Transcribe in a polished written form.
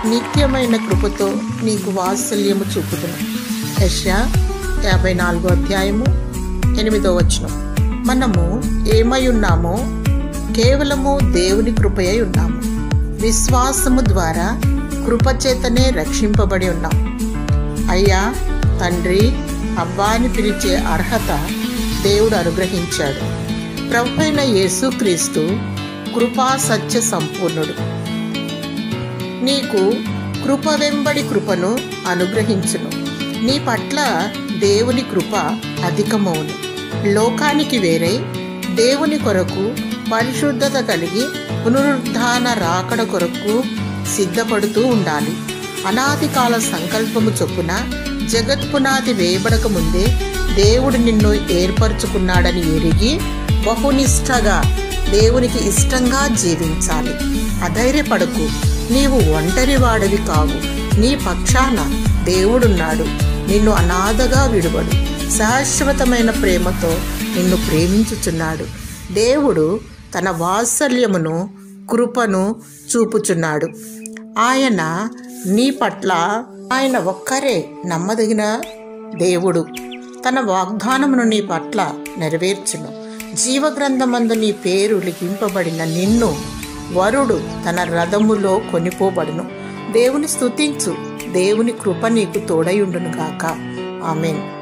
నిత్యమైన కృపతో నీకు వాత్సల్యము చూపుదును. యెషయా 54:8. మనము ఏమై ఉన్నామో కేవలము దేవుని కృపయై ఉన్నాము. విశ్వాసము ద్వారా కృపచేతనే రక్షింపబడి ఉన్నాం. అయ్యా, తండ్రి, అబ్బా అని పిలిచే అర్హత దేవుడు అనుగ్రహించాడు. ప్రభువైన యేసుక్రీస్తు కృపా సత్య సంపూర్ణుడు. నీకు కృప వెంబడి కృపను అనుగ్రహించును. నీ పట్ల దేవుని కృప అధికమవును. లోకానికి వేరై దేవుని కొరకు పరిశుద్ధత కలిగి పునరుద్ధాన రాకడ కొరకు సిద్ధపడుతూ ఉండాలి. అనాది కాల సంకల్పము చొప్పున జగత్పునాది వేయబడక ముందే దేవుడు నిన్ను ఏర్పరచుకున్నాడని ఎరిగి బహునిష్టగా దేవునికి ఇష్టంగా జీవించాలి. అధైర్యపడకు, నీవు ఒంటరి వాడివి కావు. నీ పక్షాన దేవుడున్నాడు. నిన్ను అనాథగా విడువడు. శాశ్వతమైన ప్రేమతో నిన్ను ప్రేమించుచున్నాడు. దేవుడు తన వాత్సల్యమును, కృపను చూపుచున్నాడు. ఆయన నీ పట్ల ఆయన ఒక్కరే నమ్మదగిన దేవుడు. తన వాగ్దానమును నీ పట్ల నెరవేర్చును. జీవగ్రంథమందు నీ పేరు లిఖింపబడిన నిన్ను వరుడు తన రథములో కొనిపోబడును. దేవుని స్తుతించు. దేవుని కృప నీకు తోడయుండును గాక. ఆమేన్.